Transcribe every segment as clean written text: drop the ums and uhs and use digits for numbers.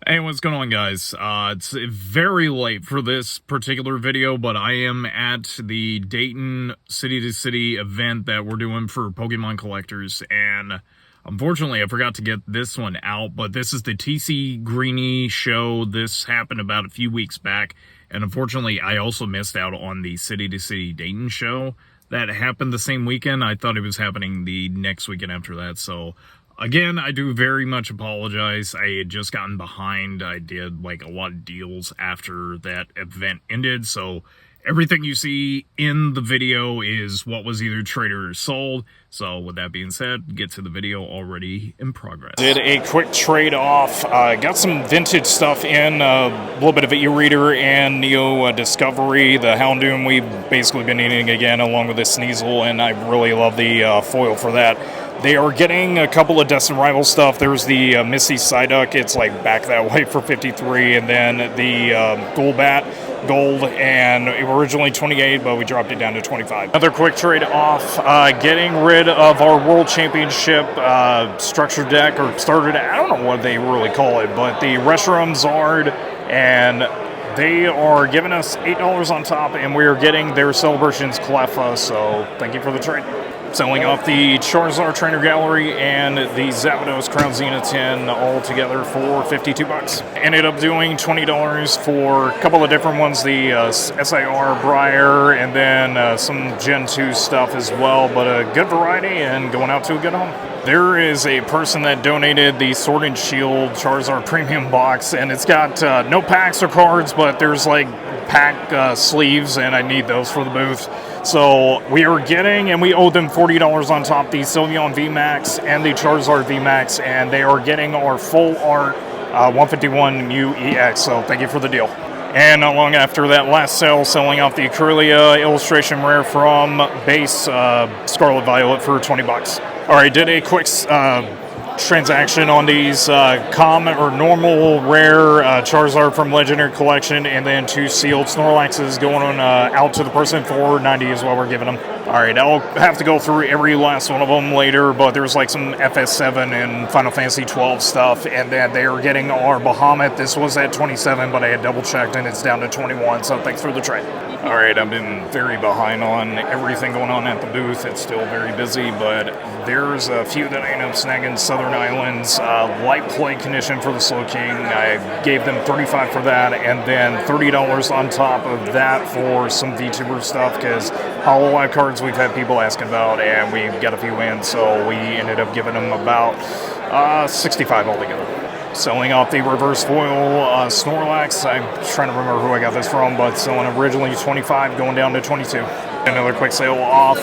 Hey, what's going on, guys? It's very late for this particular video, but I am at the Dayton City to City event that we're doing for Pokemon collectors, and unfortunately, I forgot to get this one out, but this is the TCGreenie show. This happened about a few weeks back, and unfortunately, I also missed out on the City to City Dayton show that happened the same weekend. I thought it was happening the next weekend after that, so again, I do very much apologize. I had just gotten behind. I did like a lot of deals after that event ended, so everything you see in the video is what was either traded or sold. So with that being said, get to the video already in progress. Did a quick trade off, got some vintage stuff in, a little bit of e-reader and Neo Discovery. The Houndoom we've basically been eating again along with the Sneasel, and I really love the foil for that. They are getting a couple of Destined Rivals stuff. There's the Misty Psyduck. It's like back that way for 53, and then the Golbat Gold, and it was originally 28, but we dropped it down to 25. Another quick trade off, getting rid of our World Championship structure deck, or starter deck. I don't know what they really call it, but the Reshiram Zard, and they are giving us $8 on top, and we are getting their Celebrations Cleffa, so thank you for the trade. Selling off the Charizard Trainer Gallery and the Zapdos Crown Zenith 10 all together for $52. Ended up doing $20 for a couple of different ones, the SIR Briar, and then some Gen 2 stuff as well, but a good variety and going out to a good home. There is a person that donated the Sword and Shield Charizard Premium Box, and it's got no packs or cards, but there's like pack sleeves, and I need those for the booth. So we are getting, and we owe them $40 on top, the Sylveon VMAX and the Charizard VMAX, and they are getting our full art 151 Mew EX, so thank you for the deal. And not long after that last sale, selling off the Corellia Illustration Rare from base Scarlet Violet for $20. All right, did a quick transaction on these common or normal rare Charizard from Legendary Collection, and then 2 sealed Snorlaxes going on out to the person for $90 is what we're giving them. All right, I'll have to go through every last one of them later, but there's like some FS7 and Final Fantasy 12 stuff, and then they are getting our Bahamut. This was at 27, but I had double checked and it's down to 21, so thanks for the trade. All right, I've been very behind on everything going on at the booth. It's still very busy, but there's a few that I ended up snagging. Southern Islands, light play condition for the Slowking. I gave them $35 for that, and then $30 on top of that for some VTuber stuff, because Hollow Live cards we've had people asking about, and we got a few in, so we ended up giving them about $65 altogether. Selling off the reverse foil Snorlax. I'm trying to remember who I got this from, but selling originally 25, going down to 22. Another quick sale off.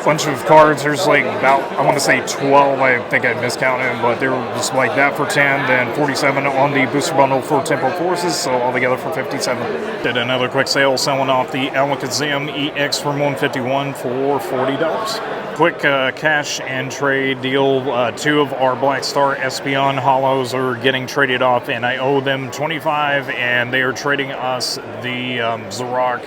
Bunch of cards. There's like about, I want to say 12. I think I miscounted, but they were just like that for 10, then 47 on the booster bundle for Temporal Forces, so altogether for 57. Did another quick sale, selling off the Alakazam EX from 151 for $40. Quick cash and trade deal. 2 of our Black Star Espeon Hollows are getting traded off, and I owe them $25, and they are trading us the Zorok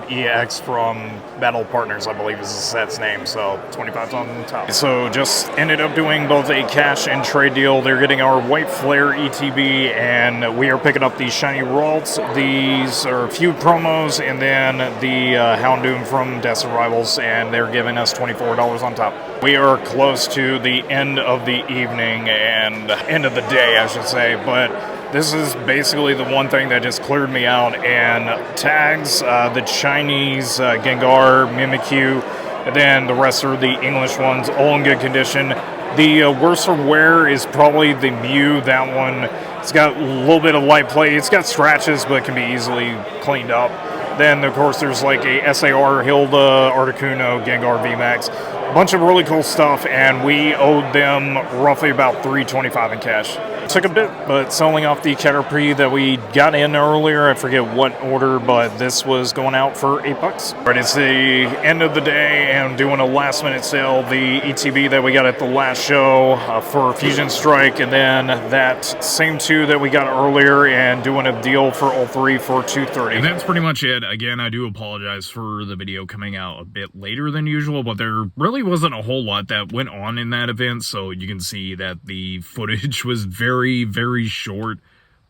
EX from Battle Partners, I believe is the set's name, so $25 on the top. So just ended up doing both a cash and trade deal. They're getting our White Flare ETB, and we are picking up the Shiny Ralts. These are a few promos, and then the Houndoom from Destined Rivals, and they're giving us $24 on top. We are close to the end of the evening, and end of the day, I should say, but this is basically the one thing that just cleared me out, and tags, the Chinese Gengar, Mimikyu, and then the rest are the English ones, all in good condition. The worst for wear is probably the Mew. That one, it's got a little bit of light play. It's got scratches, but can be easily cleaned up. Then, of course, there's like a SAR Hilda, Articuno, Gengar VMAX. A bunch of really cool stuff, and we owed them roughly about $325 in cash. Took a bit, but selling off the Caterpie that we got in earlier, I forget what order, but this was going out for $8. But it's the end of the day, and doing a last minute sale, the ETB that we got at the last show for Fusion Strike, and then that same 2 that we got earlier, and doing a deal for all 3 for $230. And that's pretty much it. Again, I do apologize for the video coming out a bit later than usual, but there really wasn't a whole lot that went on in that event, so you can see that the footage was very, very short.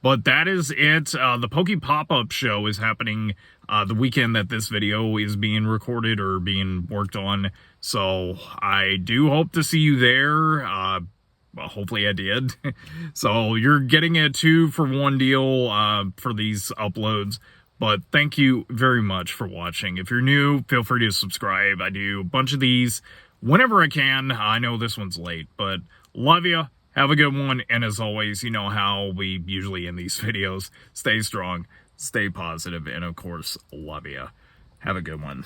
But that is it. The Poke Pop-Up Show is happening the weekend that this video is being recorded or being worked on. So I do hope to see you there. Well, hopefully I did. So you're getting a 2-for-1 deal for these uploads. But thank you very much for watching. If you're new, feel free to subscribe. I do a bunch of these whenever I can. I know this one's late, but love you. Have a good one. And as always, you know how we usually end these videos. Stay strong, stay positive, and of course, love you. Have a good one.